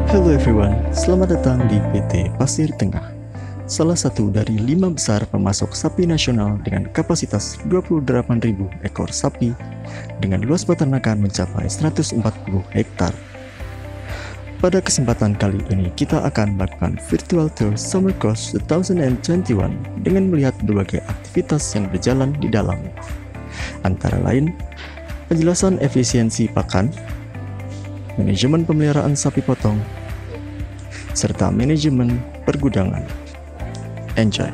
Hello everyone, selamat datang di PT Pasir Tengah, salah satu dari 5 besar pemasok sapi nasional dengan kapasitas 28.000 ekor sapi dengan luas peternakan mencapai 140 hektar. Pada kesempatan kali ini kita akan melakukan virtual tour Summer Coast 2021 dengan melihat berbagai aktivitas yang berjalan di dalamnya. Antara lain, penjelasan efisiensi pakan, manajemen pemeliharaan sapi potong, serta manajemen pergudangan. Enjoy.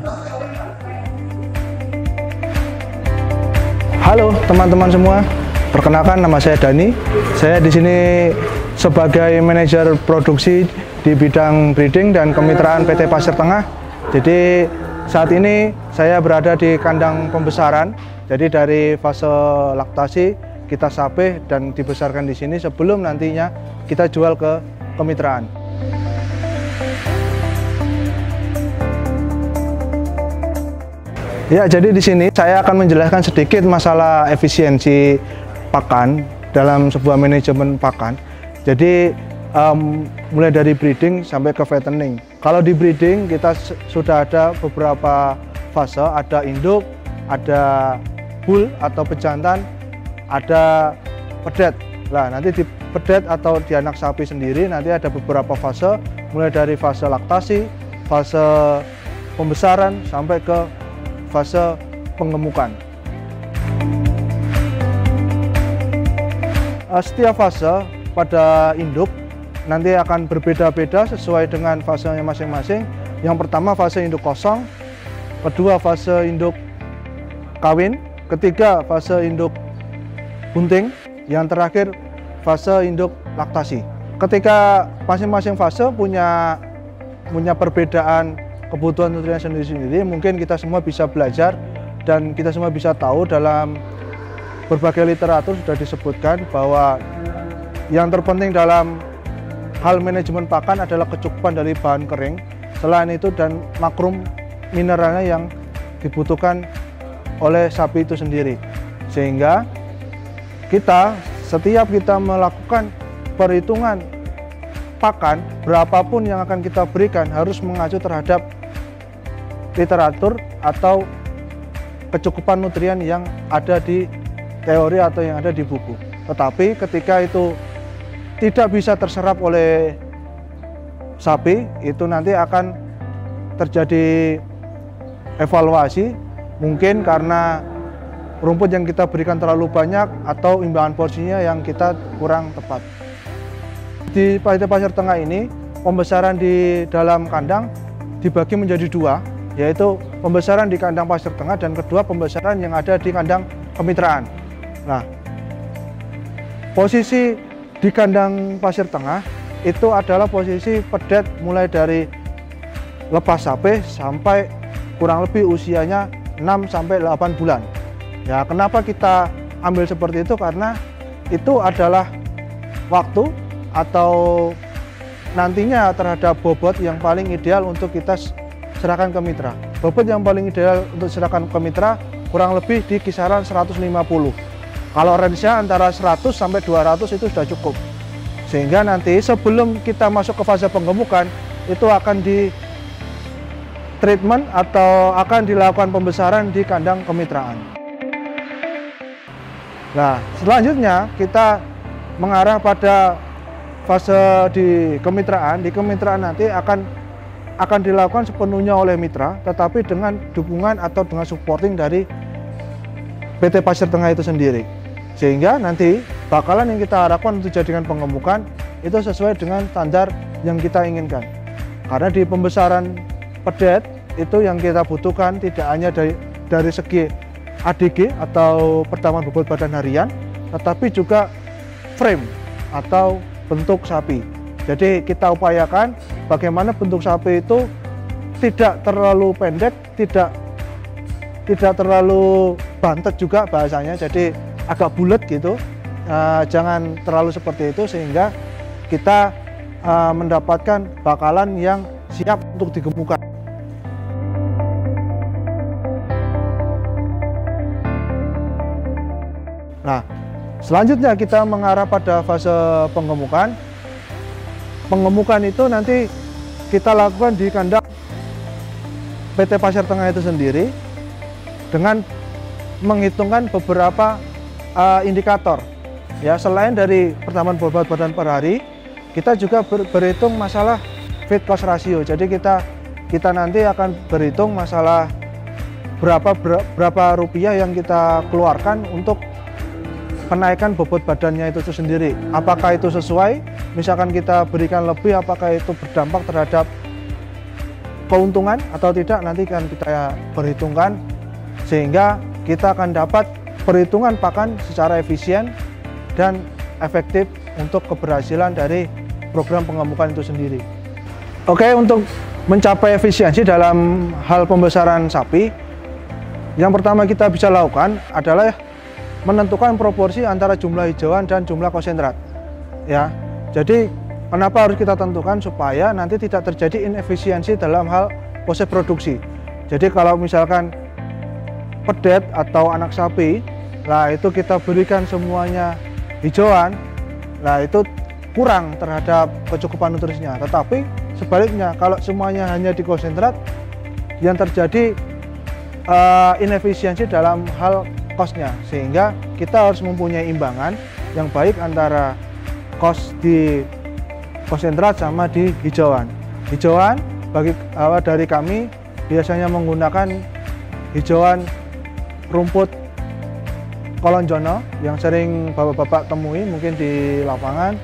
Halo teman-teman semua, perkenalkan nama saya Dani. Saya di sini sebagai manajer produksi di bidang breeding dan kemitraan PT Pasir Tengah. Jadi saat ini saya berada di kandang pembesaran. Jadi dari fase laktasi kita sapi dan dibesarkan di sini sebelum nantinya kita jual ke kemitraan. Ya, jadi di sini saya akan menjelaskan sedikit masalah efisiensi pakan dalam sebuah manajemen pakan. Jadi mulai dari breeding sampai ke fattening. Kalau di breeding kita sudah ada beberapa fase, ada induk, ada bull atau pejantan, ada pedet. Nah, nanti di pedet atau di anak sapi sendiri nanti ada beberapa fase, mulai dari fase laktasi, fase pembesaran sampai ke fase penggemukan. Setiap fase pada induk nanti akan berbeda-beda sesuai dengan fasenya masing-masing. Yang pertama fase induk kosong, kedua fase induk kawin, ketiga fase induk bunting, yang terakhir fase induk laktasi. Ketika masing-masing fase punya perbedaan kebutuhan nutrien sendiri-sendiri, mungkin kita semua bisa belajar dan kita semua bisa tahu dalam berbagai literatur sudah disebutkan bahwa yang terpenting dalam hal manajemen pakan adalah kecukupan dari bahan kering, selain itu dan makrum mineralnya yang dibutuhkan oleh sapi itu sendiri. Sehingga setiap kita melakukan perhitungan pakan, berapapun yang akan kita berikan harus mengacu terhadap literatur atau kecukupan nutrien yang ada di teori atau yang ada di buku. Tetapi ketika itu tidak bisa terserap oleh sapi, itu nanti akan terjadi evaluasi, mungkin karena rumput yang kita berikan terlalu banyak atau imbangan porsinya yang kita kurang tepat. Di PT Pasir Tengah ini, pembesaran di dalam kandang dibagi menjadi dua, yaitu pembesaran di kandang Pasir Tengah dan kedua pembesaran yang ada di kandang kemitraan. Nah, posisi di kandang Pasir Tengah itu adalah posisi pedet mulai dari lepas sapi sampai kurang lebih usianya 6-8 bulan. Ya, kenapa kita ambil seperti itu? Karena itu adalah waktu atau nantinya terhadap bobot yang paling ideal untuk kita serahkan ke mitra. Bobot yang paling ideal untuk serahkan ke mitra kurang lebih di kisaran 150. Kalau range-nya antara 100 sampai 200 itu sudah cukup. Sehingga nanti sebelum kita masuk ke fase penggemukan itu akan di treatment atau akan dilakukan pembesaran di kandang kemitraan. Nah, selanjutnya kita mengarah pada fase di kemitraan. Di kemitraan nanti akan dilakukan sepenuhnya oleh mitra, tetapi dengan dukungan atau dengan supporting dari PT Pasir Tengah itu sendiri. Sehingga nanti bakalan yang kita harapkan untuk jadikan penggemukan itu sesuai dengan standar yang kita inginkan. Karena di pembesaran pedet itu yang kita butuhkan tidak hanya dari segi ADG atau pertambahan bobot badan harian, tetapi juga frame atau bentuk sapi. Jadi kita upayakan bagaimana bentuk sapi itu tidak terlalu pendek, tidak terlalu bantet juga bahasanya, jadi agak bulat gitu. Jangan terlalu seperti itu sehingga kita mendapatkan bakalan yang siap untuk digemukan. Nah, selanjutnya kita mengarah pada fase penggemukan. pengemukan itu nanti kita lakukan di kandang PT Pasir Tengah itu sendiri dengan menghitungkan beberapa indikator. Ya, selain dari pertambahan bobot badan per hari, kita juga berhitung masalah feed cost ratio. Jadi kita nanti akan berhitung masalah berapa rupiah yang kita keluarkan untuk kenaikan bobot badannya itu sendiri. Apakah itu sesuai? Misalkan kita berikan lebih, apakah itu berdampak terhadap keuntungan atau tidak, nanti kan kita perhitungkan sehingga kita akan dapat perhitungan pakan secara efisien dan efektif untuk keberhasilan dari program pengemukan itu sendiri. Oke, untuk mencapai efisiensi dalam hal pembesaran sapi, yang pertama kita bisa lakukan adalah menentukan proporsi antara jumlah hijauan dan jumlah konsentrat. Ya, jadi kenapa harus kita tentukan supaya nanti tidak terjadi inefisiensi dalam hal proses produksi. Jadi kalau misalkan pedet atau anak sapi, lah itu kita berikan semuanya hijauan, lah itu kurang terhadap kecukupan nutrisinya. Tetapi sebaliknya, kalau semuanya hanya di konsentrat, yang terjadi inefisiensi dalam hal cost-nya, sehingga kita harus mempunyai imbangan yang baik antara cost di konsentrat sama di hijauan. Hijauan dari kami biasanya menggunakan hijauan rumput kolonjono yang sering bapak-bapak temui mungkin di lapangan.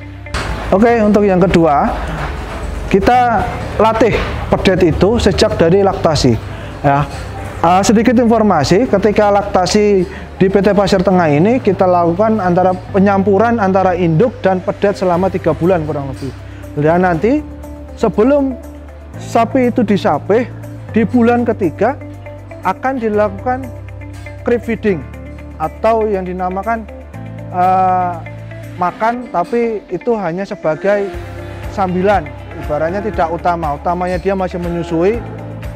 Oke, untuk yang kedua, kita latih pedet itu sejak dari laktasi. Ya, sedikit informasi, ketika laktasi di PT Pasir Tengah ini kita lakukan penyampuran antara induk dan pedet selama 3 bulan kurang lebih. Dan nanti sebelum sapi itu disapih, di bulan ketiga akan dilakukan crib feeding atau yang dinamakan makan, tapi itu hanya sebagai sambilan, ibaratnya tidak utamanya dia masih menyusui.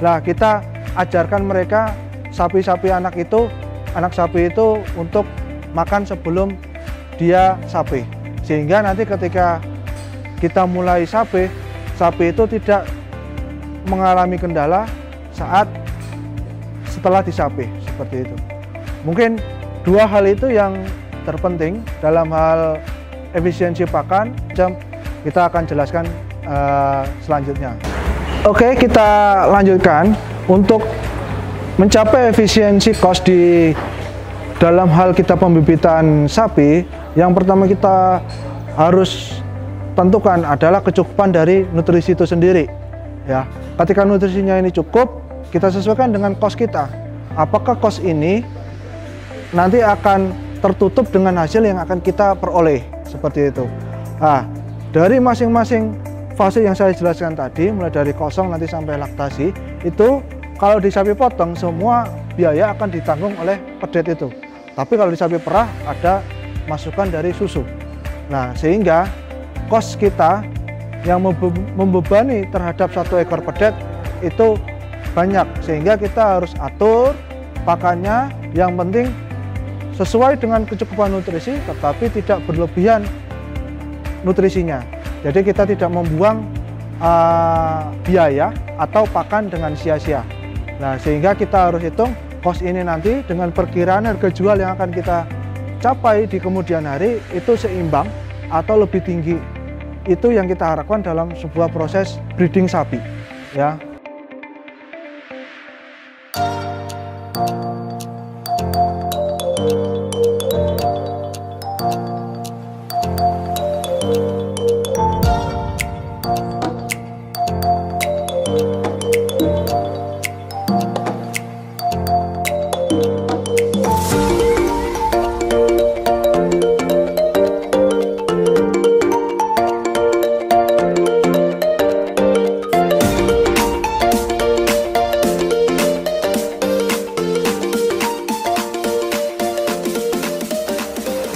Lah kita ajarkan mereka sapi anak sapi itu untuk makan sebelum dia sapi, sehingga nanti ketika kita mulai sapi itu tidak mengalami kendala setelah disapi, seperti itu. Mungkin 2 hal itu yang terpenting dalam hal efisiensi pakan. Kita akan jelaskan selanjutnya. Oke, kita lanjutkan. Untuk mencapai efisiensi cost di dalam hal kita pembibitan sapi, yang pertama kita harus tentukan adalah kecukupan dari nutrisi itu sendiri. Ya, ketika nutrisinya ini cukup, kita sesuaikan dengan cost kita. Apakah cost ini nanti akan tertutup dengan hasil yang akan kita peroleh, seperti itu. Nah, dari masing-masing fase yang saya jelaskan tadi, mulai dari kosong nanti sampai laktasi, itu kalau di sapi potong semua biaya akan ditanggung oleh pedet itu. Tapi kalau di sapi perah ada masukan dari susu. Nah, sehingga kos kita yang membebani terhadap 1 ekor pedet itu banyak, sehingga kita harus atur pakannya, yang penting sesuai dengan kecukupan nutrisi tetapi tidak berlebihan nutrisinya. Jadi kita tidak membuang biaya atau pakan dengan sia-sia. Nah, sehingga kita harus hitung kos ini nanti dengan perkiraan harga jual yang akan kita capai di kemudian hari itu seimbang atau lebih tinggi. Itu yang kita harapkan dalam sebuah proses breeding sapi, ya.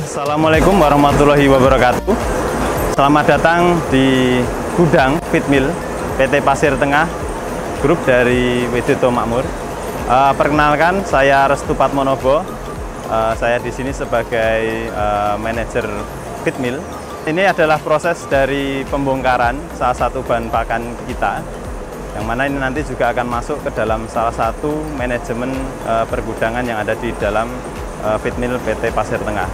Assalamualaikum warahmatullahi wabarakatuh. Selamat datang di gudang feed mill PT Pasir Tengah, grup dari Widodo Makmur. Perkenalkan, saya Restu Patmonobo. Saya di sini sebagai manajer feed mill. Ini adalah proses dari pembongkaran salah satu bahan pakan kita, yang mana ini nanti juga akan masuk ke dalam salah satu manajemen pergudangan yang ada di dalam feed mill PT Pasir Tengah.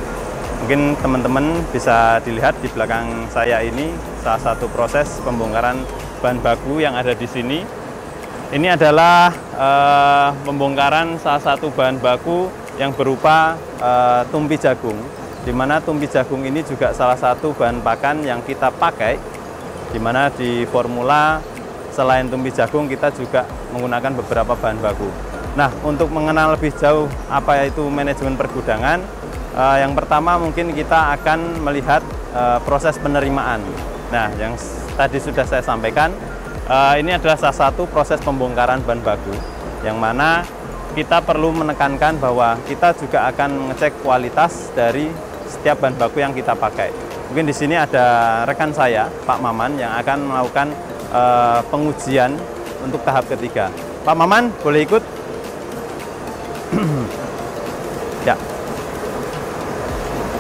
Mungkin teman-teman bisa dilihat di belakang saya ini salah satu proses pembongkaran bahan baku yang ada di sini. Ini adalah pembongkaran salah satu bahan baku yang berupa tumpi jagung, di mana tumpi jagung ini juga salah satu bahan pakan yang kita pakai, di mana di formula selain tumpi jagung kita juga menggunakan beberapa bahan baku. Nah, untuk mengenal lebih jauh apa itu manajemen pergudangan, yang pertama mungkin kita akan melihat proses penerimaan. Nah, yang tadi sudah saya sampaikan, ini adalah salah satu proses pembongkaran bahan baku, yang mana kita perlu menekankan bahwa kita juga akan mengecek kualitas dari setiap bahan baku yang kita pakai. Mungkin di sini ada rekan saya, Pak Maman, yang akan melakukan pengujian untuk tahap ketiga. Pak Maman, boleh ikut? Ya.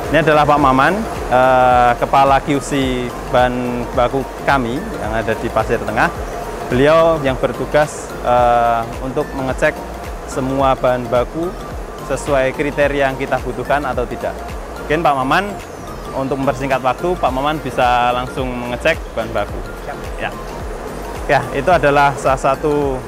Ini adalah Pak Maman, Kepala QC bahan baku kami yang ada di Pasir Tengah. Beliau yang bertugas untuk mengecek semua bahan baku sesuai kriteria yang kita butuhkan atau tidak. Mungkin Pak Maman, untuk mempersingkat waktu, Pak Maman bisa langsung mengecek bahan baku. Ya, ya, itu adalah salah satu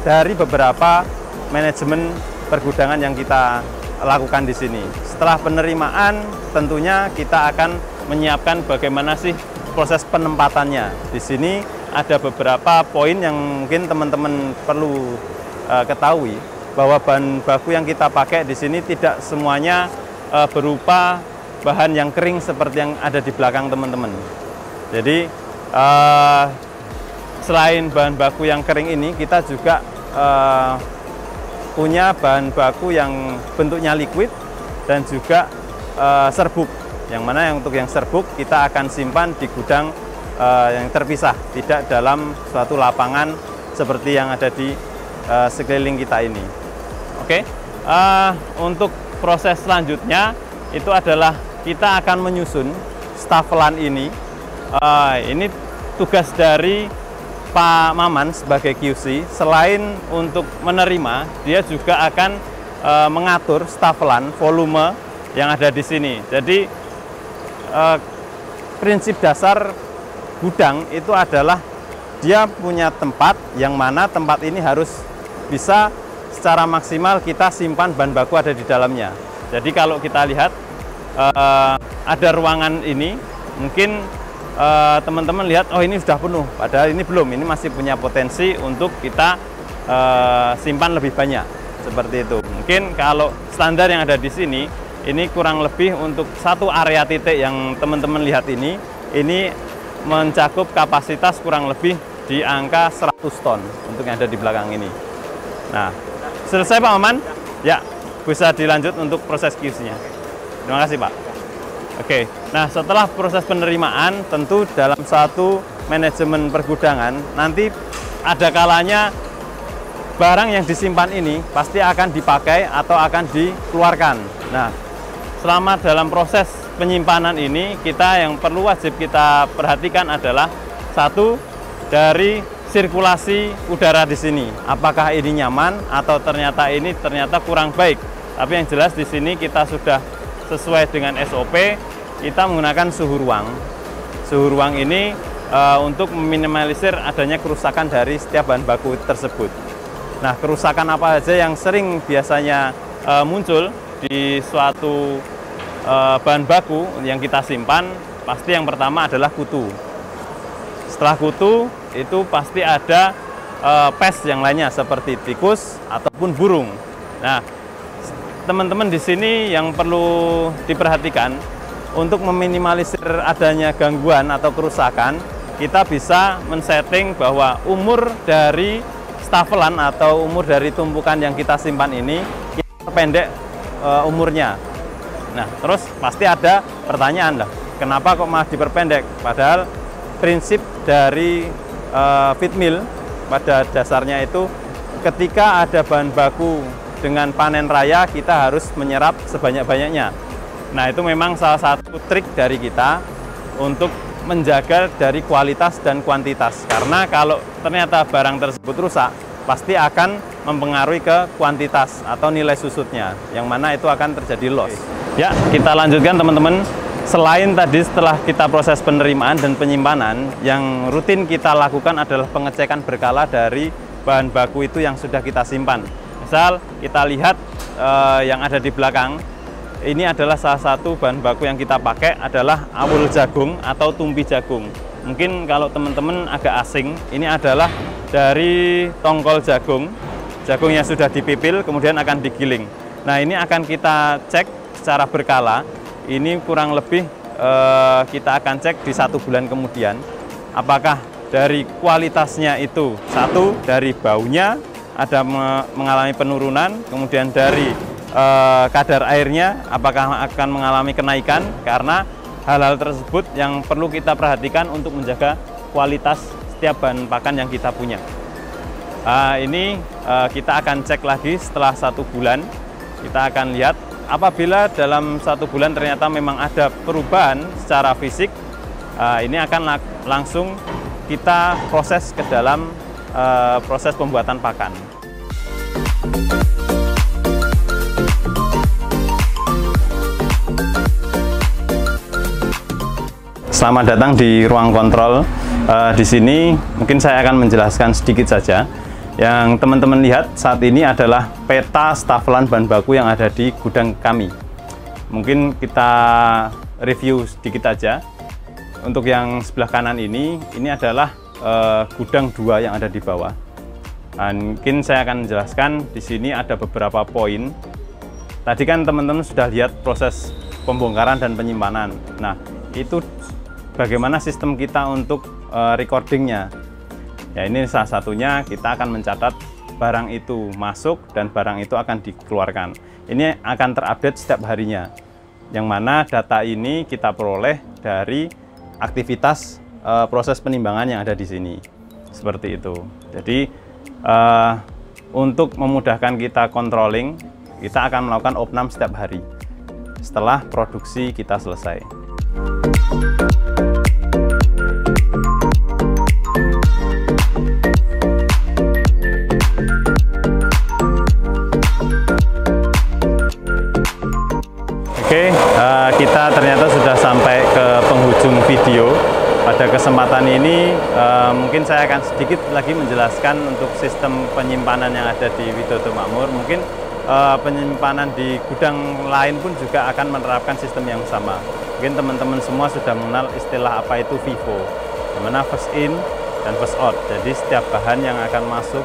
dari beberapa manajemen pergudangan yang kita lakukan di sini. Setelah penerimaan, tentunya kita akan menyiapkan bagaimana sih proses penempatannya. Di sini ada beberapa poin yang mungkin teman-teman perlu ketahui, bahwa bahan baku yang kita pakai di sini tidak semuanya berupa bahan yang kering seperti yang ada di belakang teman-teman. Jadi selain bahan baku yang kering ini, kita juga punya bahan baku yang bentuknya liquid dan juga serbuk. Yang mana untuk yang serbuk kita akan simpan di gudang yang terpisah, tidak dalam suatu lapangan seperti yang ada di sekeliling kita ini. Oke, untuk proses selanjutnya itu adalah kita akan menyusun stafelan ini. Ini tugas dari Pak Maman sebagai QC. Selain untuk menerima, dia juga akan mengatur stafelan volume yang ada di sini. Jadi prinsip dasar gudang itu adalah dia punya tempat yang mana tempat ini harus bisa secara maksimal kita simpan bahan baku ada di dalamnya. Jadi kalau kita lihat ada ruangan ini, mungkin teman-teman lihat, oh ini sudah penuh, padahal ini belum, ini masih punya potensi untuk kita simpan lebih banyak, seperti itu. Mungkin kalau standar yang ada di sini, ini kurang lebih untuk satu area titik yang teman-teman lihat ini mencakup kapasitas kurang lebih di angka 100 ton untuk yang ada di belakang ini. Nah, selesai Pak Maman? Ya, bisa dilanjut untuk proses QC-nya. Terima kasih Pak. Oke, nah setelah proses penerimaan, tentu dalam satu manajemen pergudangan, nanti ada kalanya barang yang disimpan ini pasti akan dipakai atau akan dikeluarkan. Nah, selama dalam proses penyimpanan ini, kita yang perlu wajib kita perhatikan adalah satu, dari sirkulasi udara di sini. Apakah ini nyaman atau ternyata kurang baik. Tapi yang jelas di sini kita sudah sesuai dengan SOP, kita menggunakan suhu ruang. Suhu ruang ini untuk meminimalisir adanya kerusakan dari setiap bahan baku tersebut. Nah, kerusakan apa saja yang sering biasanya muncul di suatu bahan baku yang kita simpan? Pasti yang pertama adalah kutu. Setelah kutu, itu pasti ada pes yang lainnya seperti tikus ataupun burung. Nah, teman-teman di sini yang perlu diperhatikan untuk meminimalisir adanya gangguan atau kerusakan, kita bisa men-setting bahwa umur dari stafelan atau umur dari tumpukan yang kita simpan ini kita pendek umurnya. Nah, terus pasti ada pertanyaan lah, kenapa kok malah diperpendek? Padahal prinsip dari feed mill pada dasarnya itu ketika ada bahan baku dengan panen raya, kita harus menyerap sebanyak-banyaknya. Nah, itu memang salah satu trik dari kita untuk menjaga dari kualitas dan kuantitas. Karena kalau ternyata barang tersebut rusak, pasti akan mempengaruhi ke kuantitas atau nilai susutnya, yang mana itu akan terjadi loss. Ya, kita lanjutkan teman-teman. Selain tadi setelah kita proses penerimaan dan penyimpanan, yang rutin kita lakukan adalah pengecekan berkala dari bahan baku itu yang sudah kita simpan. Misal kita lihat yang ada di belakang, ini adalah salah satu bahan baku yang kita pakai adalah awul jagung atau tumpi jagung. Mungkin kalau teman-teman agak asing, ini adalah dari tongkol jagung. Jagung yang sudah dipipil kemudian akan digiling. Nah, ini akan kita cek secara berkala. Ini kurang lebih kita akan cek di 1 bulan kemudian. Apakah dari kualitasnya itu, satu dari baunya ada mengalami penurunan, kemudian dari kadar airnya apakah akan mengalami kenaikan, karena hal-hal tersebut yang perlu kita perhatikan untuk menjaga kualitas setiap bahan pakan yang kita punya. Ini kita akan cek lagi setelah 1 bulan. Kita akan lihat apabila dalam 1 bulan ternyata memang ada perubahan secara fisik, ini akan langsung kita proses ke dalam proses pembuatan pakan. Selamat datang di ruang kontrol. Di sini mungkin saya akan menjelaskan sedikit saja. Yang teman-teman lihat saat ini adalah peta stafelan bahan baku yang ada di gudang kami. Mungkin kita review sedikit aja. Untuk yang sebelah kanan ini adalah gudang 2 yang ada di bawah. Mungkin saya akan menjelaskan di sini ada beberapa poin. Tadi kan teman-teman sudah lihat proses pembongkaran dan penyimpanan. Nah, itu bagaimana sistem kita untuk recordingnya. Ya, ini salah satunya kita akan mencatat barang itu masuk dan barang itu akan dikeluarkan. Ini akan terupdate setiap harinya. Yang mana data ini kita peroleh dari aktivitas proses penimbangan yang ada di sini. Seperti itu. Jadi untuk memudahkan kita controlling, kita akan melakukan opnam setiap hari setelah produksi kita selesai. Oke, kita ternyata sudah sampai ke penghujung video. Pada kesempatan ini mungkin saya akan sedikit lagi menjelaskan untuk sistem penyimpanan yang ada di Widodo Makmur. Mungkin penyimpanan di gudang lain pun juga akan menerapkan sistem yang sama. Mungkin teman-teman semua sudah mengenal istilah apa itu FIFO, di mana first in dan first out. Jadi setiap bahan yang akan masuk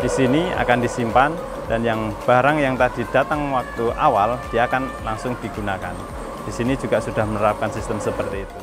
di sini akan disimpan, dan yang barang yang tadi datang waktu awal dia akan langsung digunakan. Di sini juga sudah menerapkan sistem seperti itu.